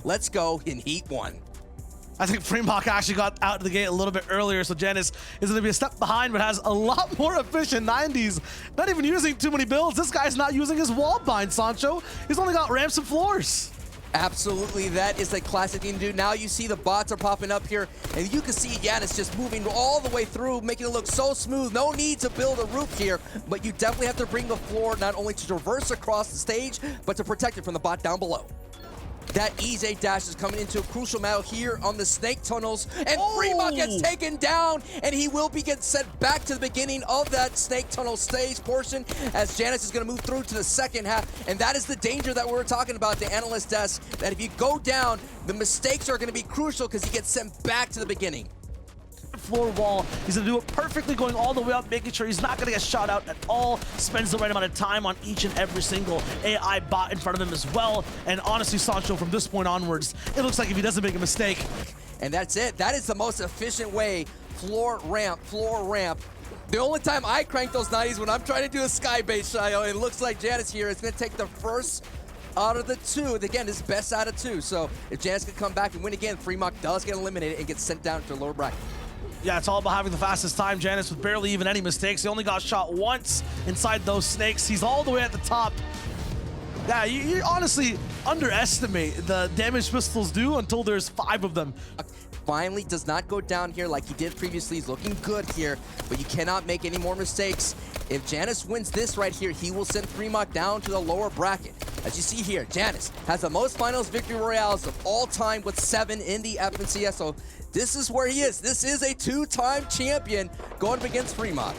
Let's go in Heat 1. I think Fremont actually got out of the gate a little bit earlier, so Janus is going to be a step behind, but has a lot more efficient 90s. Not even using too many builds. This guy's not using his wall bind, Sancho. He's only got ramps and floors. Absolutely, that is a classic thing to do. Now you see the bots are popping up here, and you can see Janus just moving all the way through, making it look so smooth. No need to build a roof here, but you definitely have to bring the floor not only to traverse across the stage, but to protect it from the bot down below. That EJ dash is coming into a crucial battle here on the snake tunnels, and Fremont gets taken down, and he will be getting sent back to the beginning of that snake tunnel stage portion as Janus is going to move through to the second half, and that is the danger that we were talking about, the analyst desk, that if you go down, the mistakes are going to be crucial because he gets sent back to the beginning. Floor wall. He's going to do it perfectly, going all the way up, making sure he's not going to get shot out at all. Spends the right amount of time on each and every single AI bot in front of him as well. And honestly, Sancho, from this point onwards, it looks like if he doesn't make a mistake. And that's it. That is the most efficient way. Floor ramp, floor ramp. The only time I crank those 90s when I'm trying to do a sky base, Shyo, it looks like Janus here is going to take the first out of the two. Again, this is best out of two. So if Janus can come back and win again, Fremont does get eliminated and gets sent down to the lower bracket. Yeah, it's all about having the fastest time. Janus with barely even any mistakes. He only got shot once inside those snakes. He's all the way at the top. Yeah, you honestly underestimate the damage pistols do until there's 5 of them. Finally does not go down here like he did previously. He's looking good here, but you cannot make any more mistakes. If Janus wins this right here, he will send Fremont down to the lower bracket. As you see here, Janus has the most finals victory royales of all time with 7 in the FNCS. So this is where he is. This is a 2-time champion going up against Fremont.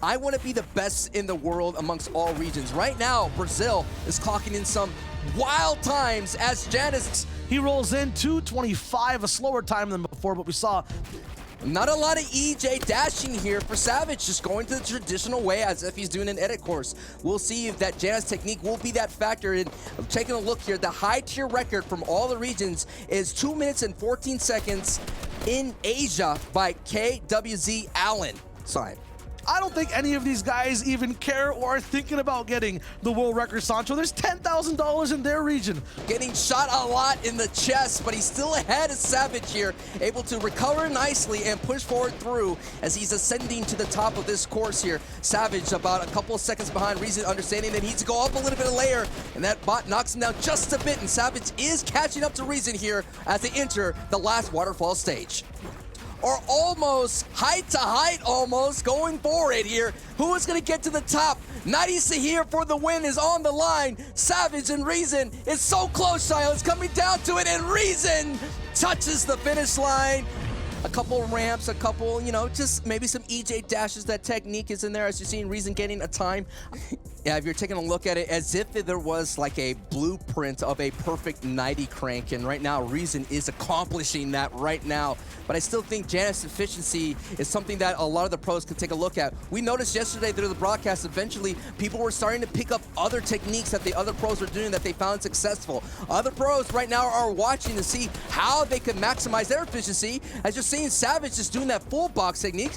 I want to be the best in the world amongst all regions. Right now, Brazil is clocking in some wild times as Janus. He rolls in 2:25, a slower time than before, but we saw not a lot of EJ dashing here for Savage, just going to the traditional way as if he's doing an edit course. We'll see if that Janus technique will be that factor. And taking a look here, the high tier record from all the regions is 2 minutes and 14 seconds in Asia by KWZ Allen. Sorry. I don't think any of these guys even care or are thinking about getting the world record, Sancho. There's $10,000 in their region. Getting shot a lot in the chest, but he's still ahead of Savage here, able to recover nicely and push forward through as he's ascending to the top of this course here. Savage about a couple of seconds behind Reason, understanding that he needs to go up a little bit of layer, and that bot knocks him down just a bit, and Savage is catching up to Reason here as they enter the last waterfall stage. Or almost height to height, almost going for it here. Who is going to get to the top? Nadi Sahir for the win is on the line. Savage and Reason is so close, Shyo. It's coming down to it, and Reason touches the finish line. A couple ramps, a couple, you know, just maybe some EJ dashes. That technique is in there as you're seeing Reason getting a time. Yeah, if you're taking a look at it as if there was like a blueprint of a perfect 90 crank, and right now Reason is accomplishing that right now. But I still think Janus' efficiency is something that a lot of the pros could take a look at. We noticed yesterday through the broadcast, eventually people were starting to pick up other techniques that the other pros were doing that they found successful. Other pros right now are watching to see how they can maximize their efficiency. As you're seeing Savage just doing that full box technique.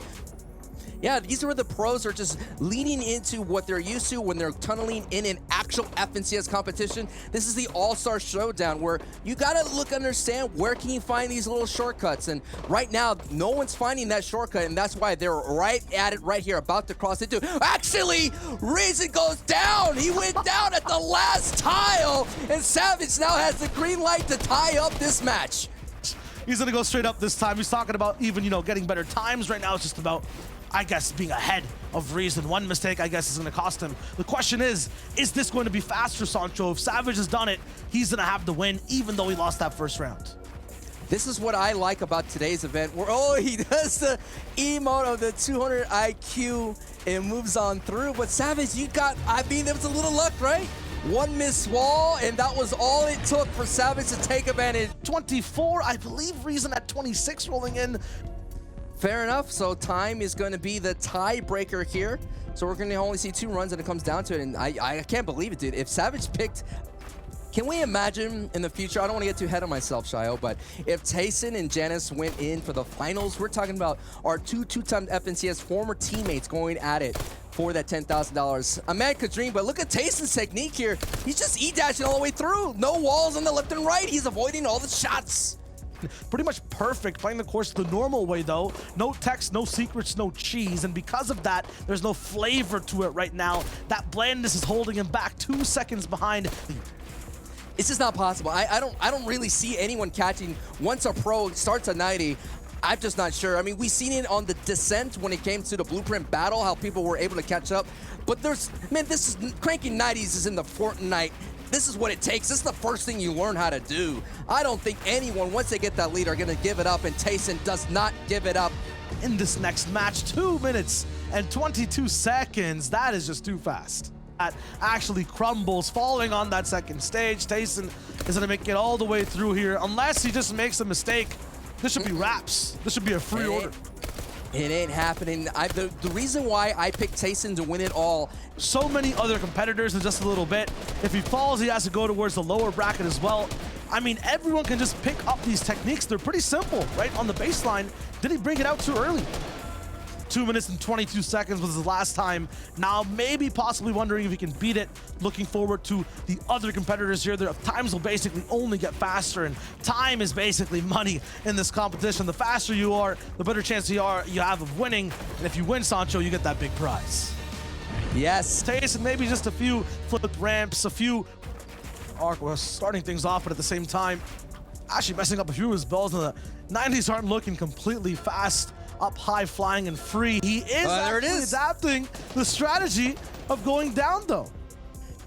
Yeah, these are where the pros are just leaning into what they're used to when they're tunneling in an actual FNCS competition. This is the All-Star Showdown where you gotta understand where can you find these little shortcuts. And right now, no one's finding that shortcut, and that's why they're right at it right here, about to cross into. Actually, Reason goes down. He went down at the last tile, and Savage now has the green light to tie up this match. He's going to go straight up this time. He's talking about even, you know, getting better times. Right now, it's just about, I guess, being ahead of Reason. One mistake, I guess, is going to cost him. The question is this going to be faster, Sancho? If Savage has done it, he's going to have the win, even though he lost that first round. This is what I like about today's event, where, he does the emote of the 200 IQ and moves on through. But Savage, you got, I mean, there was a little luck, right? One missed wall, and that was all it took for Savage to take advantage. 24, I believe Reason at 26 rolling in. Fair enough, so time is going to be the tiebreaker here. So we're going to only see 2 runs and it comes down to it, and I can't believe it, dude. If Savage picked Can we imagine in the future, I don't want to get too ahead of myself, Shyo, but if Tayson and Janice went in for the finals, we're talking about our two-time FNCS former teammates going at it for that $10,000. A man could dream, but look at Tayson's technique here. He's just E-dashing all the way through. No walls on the left and right. He's avoiding all the shots. Pretty much perfect, playing the course the normal way though. No text, no secrets, no cheese, and because of that, there's no flavor to it right now. That blandness is holding him back 2 seconds behind. It's just not possible. I don't really see anyone catching once a pro starts a 90. I'm just not sure. I mean, we've seen it on the descent when it came to the Blueprint battle, how people were able to catch up. But man, this is cranking 90s is in the Fortnite. This is what it takes. This is the first thing you learn how to do. I don't think anyone, once they get that lead, are going to give it up, and Tayson does not give it up. In this next match, 2 minutes and 22 seconds. That is just too fast. That actually crumbles, falling on that second stage. Tayson is gonna make it all the way through here. Unless he just makes a mistake, this should be wraps. This should be a free order. It ain't happening. The reason why I picked Tayson to win it all. So many other competitors in just a little bit. If he falls, he has to go towards the lower bracket as well. I mean, everyone can just pick up these techniques. They're pretty simple, right? On the baseline, did he bring it out too early? 2 minutes and 22 seconds was his last time. Now, maybe possibly wondering if he can beat it. Looking forward to the other competitors here. Their times will basically only get faster, and time is basically money in this competition. The faster you are, the better chance you have of winning. And if you win, Sancho, you get that big prize. Yes. Tayson, maybe just a few flipped ramps, a few Aqua starting things off, but at the same time, actually messing up a few of his balls. And the 90s aren't looking completely fast. Up high, flying and free. He is actually adapting the strategy of going down though.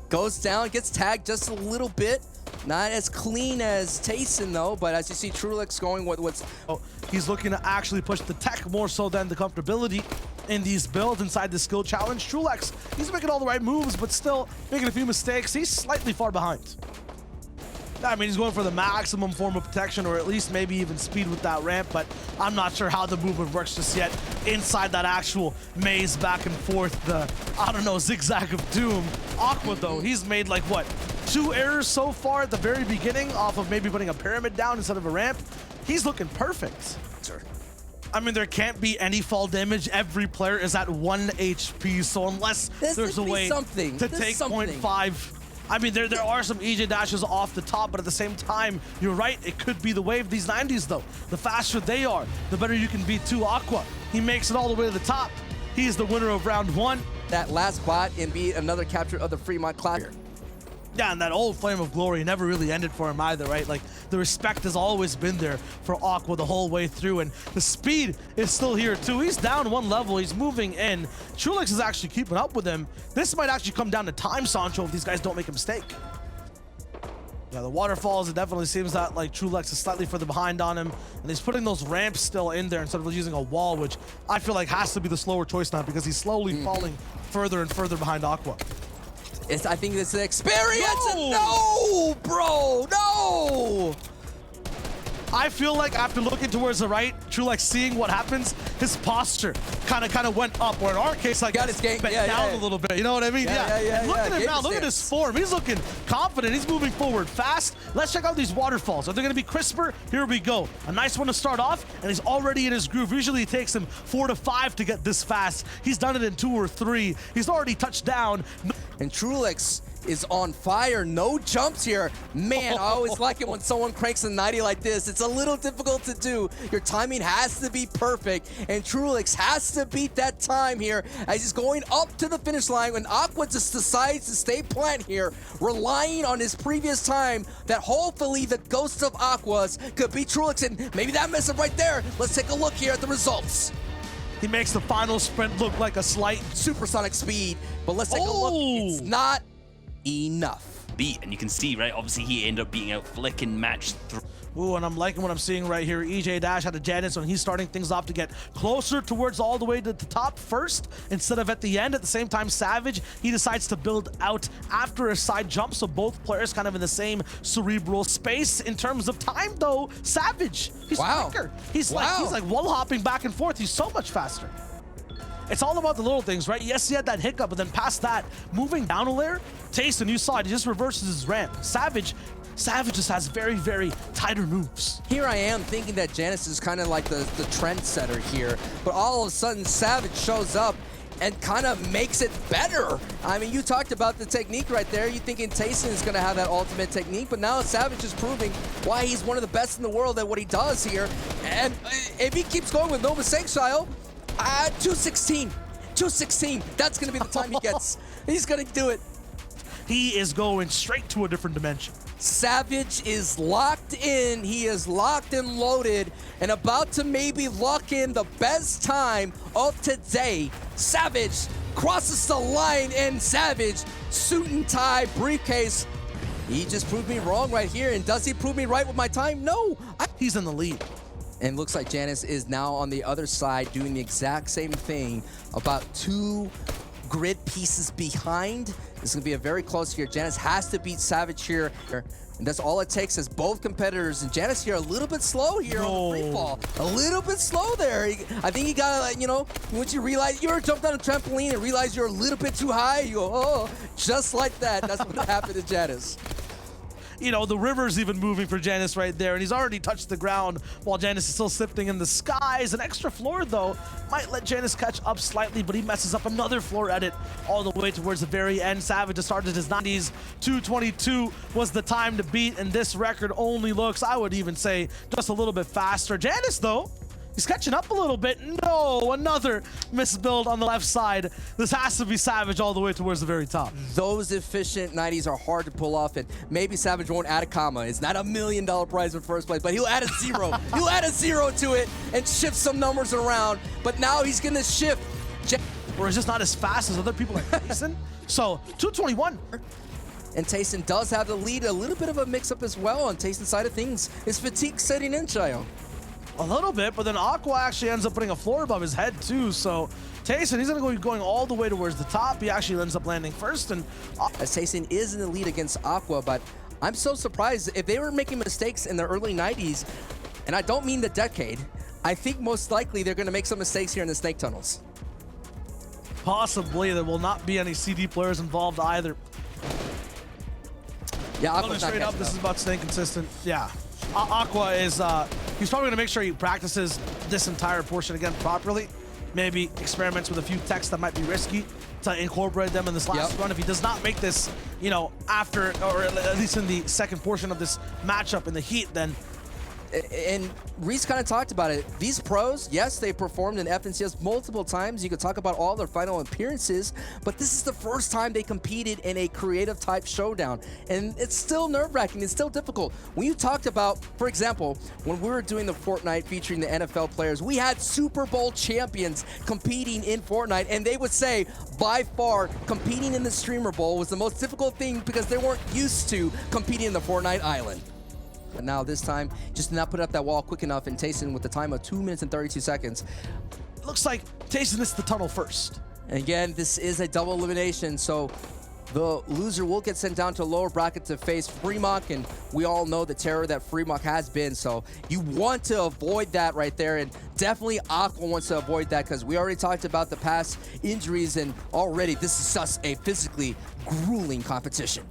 Goes down, gets tagged just a little bit. Not as clean as Tayson though, but as you see Trulix going with what's... Oh, he's looking to actually push the tech more so than the comfortability in these builds inside the skill challenge. Trulix, he's making all the right moves, but still making a few mistakes. He's slightly far behind. I mean, he's going for the maximum form of protection, or at least maybe even speed with that ramp, but I'm not sure how the movement works just yet inside that actual maze back and forth, the, I don't know, zigzag of doom. Aqua, though, he's made like, what, 2 errors so far at the very beginning off of maybe putting a pyramid down instead of a ramp. He's looking perfect. Sure. I mean, there can't be any fall damage. Every player is at 1 HP, so unless there's a way to take 0.5... I mean, there are some EJ dashes off the top, but at the same time, you're right, it could be the wave. These 90s, though, the faster they are, the better you can beat 2 Aqua. He makes it all the way to the top. He is the winner of round 1. That last bot and be another capture of the Fremont Classic. Yeah, and that old Flame of Glory never really ended for him either, right? Like, the respect has always been there for Aqua the whole way through, and the speed is still here too. He's down 1 level, he's moving in. Trulix is actually keeping up with him. This might actually come down to time, Sancho, if these guys don't make a mistake. Yeah, the waterfalls, it definitely seems that like Trulix is slightly further behind on him, and he's putting those ramps still in there instead of using a wall, which I feel like has to be the slower choice now because he's slowly falling further and further behind Aqua. I think it's the experience. No, bro, no. I feel like after looking towards the right, Trulix seeing what happens, his posture kind of went up. Or in our case, like got his game down a little bit. You know what I mean? Yeah. Look at him now. Look at his form. He's looking confident. He's moving forward fast. Let's check out these waterfalls. Are they going to be crisper? Here we go. A nice one to start off, and he's already in his groove. Usually it takes him 4 to 5 to get this fast. He's done it in 2 or 3. He's already touched down. And Trulix is on fire. No jumps here. Man, I always like it when someone cranks a 90 like this. It's a little difficult to do. Your timing has to be perfect, and Trulix has to beat that time here as he's going up to the finish line when Aqua just decides to stay plant here, relying on his previous time that hopefully the ghost of Aquas could beat Trulix, and maybe that mess up right there. Let's take a look here at the results. He makes the final sprint look like a slight supersonic speed, but let's take a look. It's not enough. Beat, and you can see, right, obviously he ended up beating out Flick in match 3. Ooh, and I'm liking what I'm seeing right here. EJ Dash had a Janice, and he's starting things off to get closer towards all the way to the top first instead of at the end. At the same time, Savage, he decides to build out after a side jump, so both players kind of in the same cerebral space. In terms of time, though, Savage, he's quicker. He's like wall hopping back and forth. He's so much faster. it's all about the little things, right? Yes, he had that hiccup, but then past that, moving down a layer, Tayson, you saw it, he just reverses his ramp. Savage just has very, very tighter moves. Here I am thinking that Janus is kind of like the trendsetter here, but all of a sudden Savage shows up and kind of makes it better. I mean, you talked about the technique right there. You thinking Tayson is going to have that ultimate technique, but now Savage is proving why he's one of the best in the world at what he does here. And if he keeps going with no mistakes, Shyo, 216. 216. That's going to be the time he gets. He's going to do it. He is going straight to a different dimension. Savage is locked in. He is locked and loaded and about to maybe lock in the best time of today. Savage crosses the line, and Savage, suit and tie, briefcase. He just proved me wrong right here. And does he prove me right with my time? No. He's in the lead. And looks like Janus is now on the other side doing the exact same thing, about 2 grid pieces behind. This is going to be a very close here. Janus has to beat Savage here. And that's all it takes is both competitors. And Janus here a little bit slow here on the free fall. A little bit slow there. I think he got, you know, once you realize you ever jumped on a trampoline and realize you're a little bit too high, you go, oh, just like that. That's what happened to Janus. You know, the river's even moving for Janus right there, and he's already touched the ground while Janus is still sifting in the skies. An extra floor, though, might let Janus catch up slightly, but he messes up another floor edit all the way towards the very end. Savage has started his 90s. 222 was the time to beat, and this record only looks, I would even say, just a little bit faster. Janus, though, he's catching up a little bit. No, another misbuild on the left side. This has to be Savage all the way towards the very top. Those efficient 90s are hard to pull off, and maybe Savage won't add a comma. It's not $1 million prize in first place, but he'll add a 0. He'll add a 0 to it and shift some numbers around, but now he's gonna shift. Or is just not as fast as other people like Tayson? So, 221. And Tayson does have the lead. A little bit of a mix-up as well on Tayson's side of things. Is fatigue setting in, Shyo? A little bit, but then Aqua actually ends up putting a floor above his head too. So Tayson, he's gonna go going all the way towards the top. He actually ends up landing first, and as Tayson is in the lead against Aqua, but I'm so surprised if they were making mistakes in the early 90s, and I don't mean the decade. I think most likely they're gonna make some mistakes here in the snake tunnels. Possibly there will not be any CD players involved either. Yeah, Aqua's not straight up. This is about staying consistent. Yeah. Aqua is, he's probably gonna make sure he practices this entire portion again properly. Maybe experiments with a few techs that might be risky to incorporate them in this last run. If he does not make this, you know, after, or at least in the second portion of this matchup in the heat, then. And Reese kind of talked about it. These pros, yes, they performed in FNCS multiple times. You could talk about all their final appearances, but this is the first time they competed in a creative type showdown. And it's still nerve-wracking. It's still difficult. When you talked about, for example, when we were doing the Fortnite featuring the NFL players, we had Super Bowl champions competing in Fortnite, and they would say, by far, competing in the Streamer Bowl was the most difficult thing because they weren't used to competing in the Fortnite island. But now this time, just did not put up that wall quick enough, and Tayson with the time of 2 minutes and 32 seconds. Looks like Tayson missed the tunnel first. And again, this is a double elimination, so the loser will get sent down to a lower bracket to face Fremont, and we all know the terror that Fremont has been, so you want to avoid that right there, and definitely Aqua wants to avoid that because we already talked about the past injuries, and already this is just a physically grueling competition.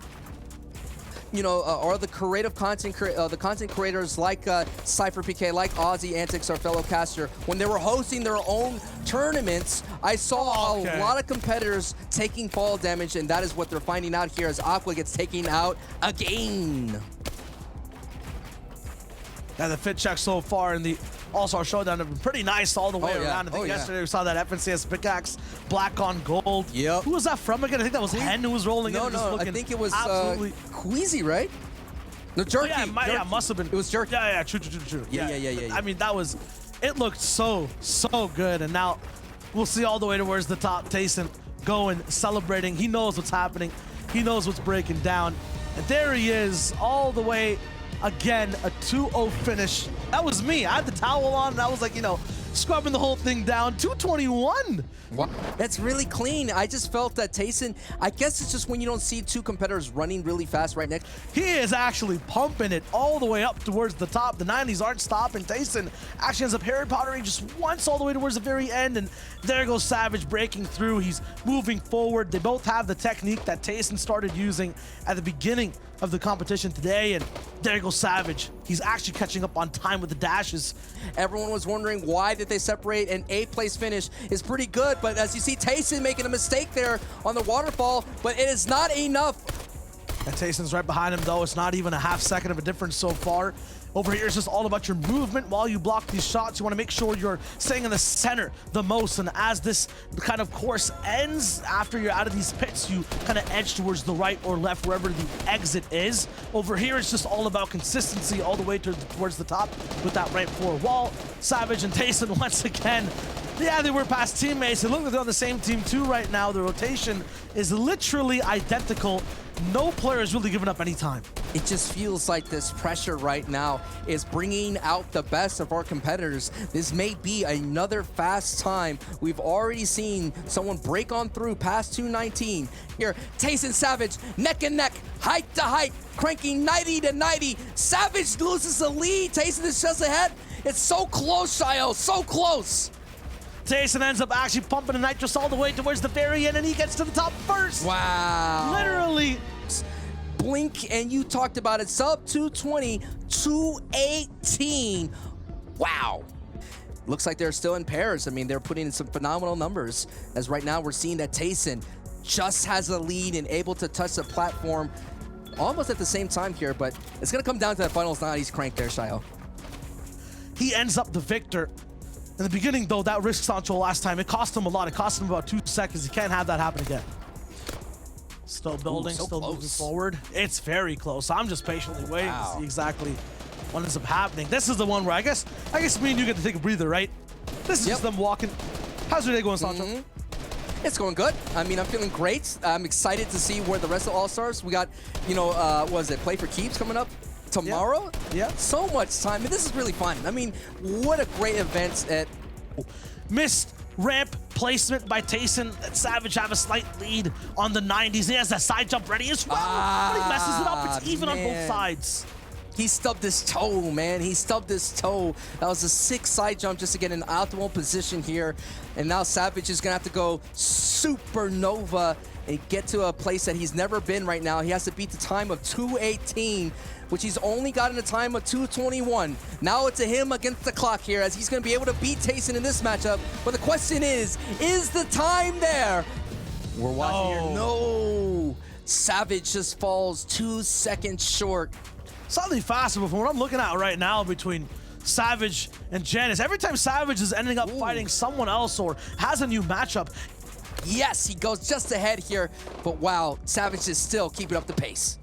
You know, are the creative content creators like Cypher PK, like Aussie Antics, our fellow caster, when they were hosting their own tournaments, I saw a lot of competitors taking fall damage, and that is what they're finding out here as Aqua gets taken out again. Yeah, the fit check so far in the All-Star Showdown have been pretty nice all the way around. I think yesterday we saw that FNCS pickaxe, black on gold. Yep. Who was that from again? I think that was Hen who was rolling in. No, I think it was Queasy, right? No, Jerky. Oh, yeah, must have been. It was Jerky. Yeah, true. Yeah. I mean, it looked so good, and now we'll see all the way towards the top. Tayson going, celebrating. He knows what's happening. He knows what's breaking down. And there he is, all the way. Again, a 2-0 finish. That was me. I had the towel on, and I was like, you know, scrubbing the whole thing down. 221. Wow. That's really clean. I just felt that Tayson, I guess it's just when you don't see two competitors running really fast right next. He is actually pumping it all the way up towards the top. The 90s aren't stopping. Tayson actually ends up Harry Pottering just once all the way towards the very end, and there goes Savage breaking through. He's moving forward. They both have the technique that Tayson started using at the beginning of the competition today, and there goes Savage. He's actually catching up on time with the dashes. Everyone was wondering why did they separate. An 8th place finish is pretty good, but as you see Tayson making a mistake there on the waterfall, but it is not enough. And Tayson's right behind him, though. It's not even a half second of a difference so far. Over here, it's just all about your movement while you block these shots. You want to make sure you're staying in the center the most. And as this kind of course ends, after you're out of these pits, you kind of edge towards the right or left, wherever the exit is. Over here, it's just all about consistency all the way towards the top with that right floor wall. Savage and Tayson once again. Yeah, they were past teammates. It looks like they're on the same team too right now. The rotation is literally identical. No player is really giving up any time. It just feels like this pressure right now is bringing out the best of our competitors. This may be another fast time. We've already seen someone break on through past 219. Here, Tayson Savage, neck and neck, height to height, cranking 90 to 90. Savage loses the lead. Tayson is just ahead. It's so close, Shyo, so close. Tayson ends up actually pumping the nitrous all the way towards the very end, and he gets to the top first. Wow. Literally. Blink, and you talked about it, sub 220, 218. Wow. Looks like they're still in pairs. I mean, they're putting in some phenomenal numbers, as right now we're seeing that Tayson just has a lead and able to touch the platform almost at the same time here, but it's going to come down to that finals 90s crank there, Shyo. He ends up the victor. In the beginning, though, that risk Sancho last time, it cost him a lot. It cost him about 2 seconds. He can't have that happen again. Still building, so still close. moving forward. It's very close. I'm just patiently waiting to see exactly what ends up happening. This is the one where I guess me and you get to take a breather, right? This is just them walking. How's your day going, Sancho? It's going good. I mean, I'm feeling great. I'm excited to see where the rest of All-Stars. We got, you know, what is it, Play for Keeps coming up tomorrow? Yeah. So much time. And this is really fun. I mean, what a great event at... Missed ramp placement by Tayson. Savage have a slight lead on the 90s. He has that side jump ready as well. But he messes it up. It's even on both sides. He stubbed his toe, man. He stubbed his toe. That was a 6 side jump just to get an optimal position here. And now Savage is going to have to go supernova and get to a place that he's never been right now. He has to beat the time of 218, which he's only gotten a time of 221. Now it's a him against the clock here, as he's going to be able to beat Tayson in this matchup. But the question is the time there? We're watching here. No. Savage just falls 2 seconds short. Slightly faster, but from what I'm looking at right now between Savage and Janice, every time Savage is ending up fighting someone else or has a new matchup. Yes, he goes just ahead here, but wow, Savage is still keeping up the pace.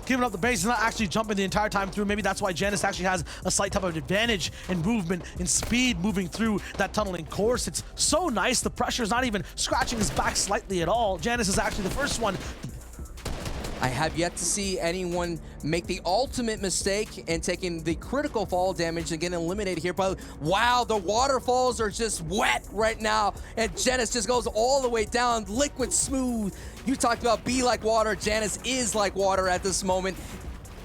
Keeping up the pace, he's not actually jumping the entire time through. Maybe that's why Janice actually has a slight type of advantage in movement, in speed, moving through that tunneling course. It's so nice. The pressure is not even scratching his back slightly at all. Janice is actually the first one. I have yet to see anyone make the ultimate mistake and taking the critical fall damage and getting eliminated here. But wow, the waterfalls are just wet right now. And Janice just goes all the way down, liquid smooth. You talked about be like water. Janice is like water at this moment.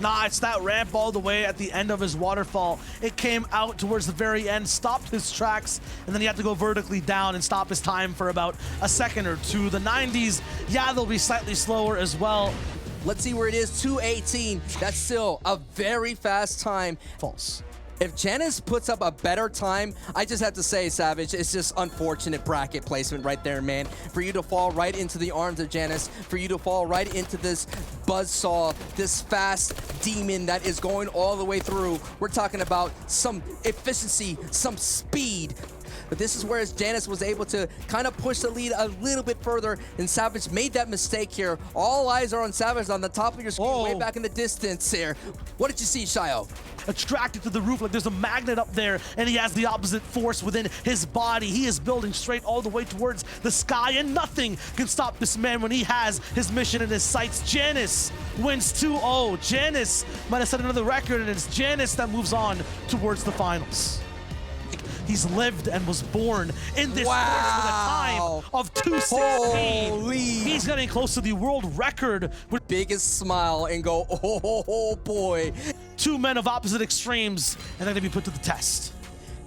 Nah, it's that ramp all the way at the end of his waterfall. It came out towards the very end, stopped his tracks, and then he had to go vertically down and stop his time for about a second or two. The 90s, yeah, they'll be slightly slower as well. Let's see where it is, 218. That's still a very fast time. False. If Janice puts up a better time, I just have to say, Savage, it's just unfortunate bracket placement right there, man. For you to fall right into the arms of Janice, for you to fall right into this buzzsaw, this fast demon that is going all the way through. We're talking about some efficiency, some speed. But this is where Janice was able to kind of push the lead a little bit further, and Savage made that mistake here. All eyes are on Savage on the top of your screen, way back in the distance here. What did you see, Shyo? Attracted to the roof like there's a magnet up there, and he has the opposite force within his body. He is building straight all the way towards the sky, and nothing can stop this man when he has his mission in his sights. Janice wins 2-0. Janice might have set another record, and it's Janice that moves on towards the finals. He's lived and was born in this course with a time of 2:16. Holy. He's getting close to the world record with Biggest smile and go, oh boy. two men of opposite extremes, and they're going to be put to the test.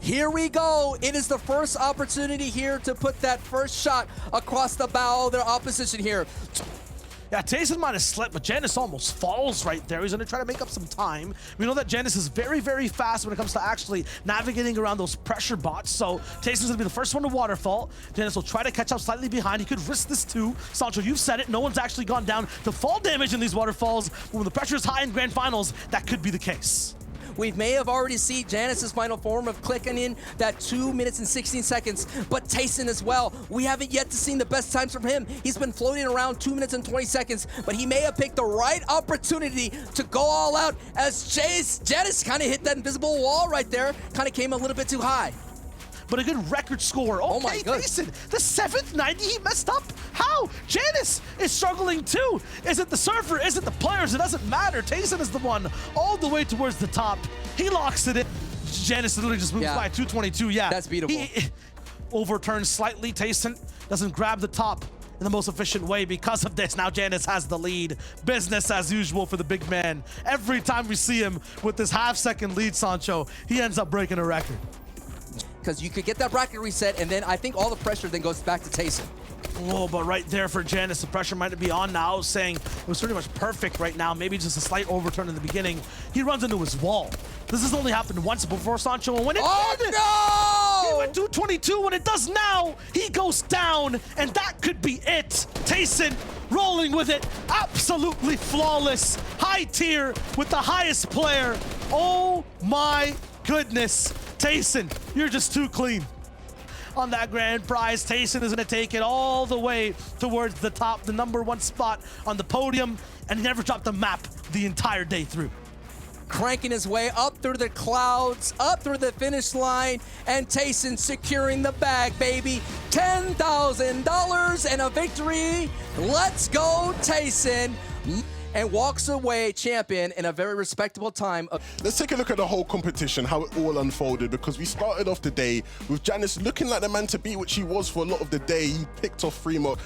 Here we go. It is the first opportunity here to put that first shot across the bow of their opposition here. Yeah, Tayson might have slipped, but Janus almost falls right there. He's going to try to make up some time. We know that Janus is very, very fast when it comes to actually navigating around those pressure bots, so Tayson's going to be the first one to waterfall. Janus will try to catch up slightly behind. He could risk this too. Sancho, you've said it. No one's actually gone down to fall damage in these waterfalls. But when the pressure is high in Grand Finals, that could be the case. We may have already seen Janus's final form of clicking in that 2 minutes and 16 seconds, but Tayson as well. We haven't yet to seen the best times from him. He's been floating around 2 minutes and 20 seconds, but he may have picked the right opportunity to go all out as Janus kind of hit that invisible wall right there. Kind of came a little bit too high. But a good record score. Okay, Oh my God. Tayson, the 7th 90, he messed up. How? Janus is struggling too. Is it the surfer? Is it the players? It doesn't matter. Tayson is the one all the way towards the top. He locks it in. Janus literally just moves by 222. Yeah, that's beatable. He overturns slightly. Tayson doesn't grab the top in the most efficient way because of this. Now Janus has the lead. Business as usual for the big man. Every time we see him with this half-second lead, Sancho, he ends up breaking a record. Because you could get that bracket reset, and then I think all the pressure then goes back to Tayson. Oh, but right there for Janus, the pressure might be on now, saying it was pretty much perfect right now. Maybe just a slight overturn in the beginning. He runs into his wall. This has only happened once before, Sancho, and when it did, he went 222. When it does now, he goes down, and that could be it. Tayson rolling with it, absolutely flawless. High tier with the highest player. Oh my goodness. Tayson, you're just too clean. On that grand prize, Tayson is going to take it all the way towards the top, the #1 spot on the podium, and he never dropped the map the entire day through. Cranking his way up through the clouds, up through the finish line, and Tayson securing the bag, baby. $10,000 and a victory. Let's go, Tayson. And walks away champion in a very respectable time. Let's take a look at the whole competition, how it all unfolded, because we started off the day with Janus looking like the man to beat, which he was for a lot of the day. He picked off 3 more.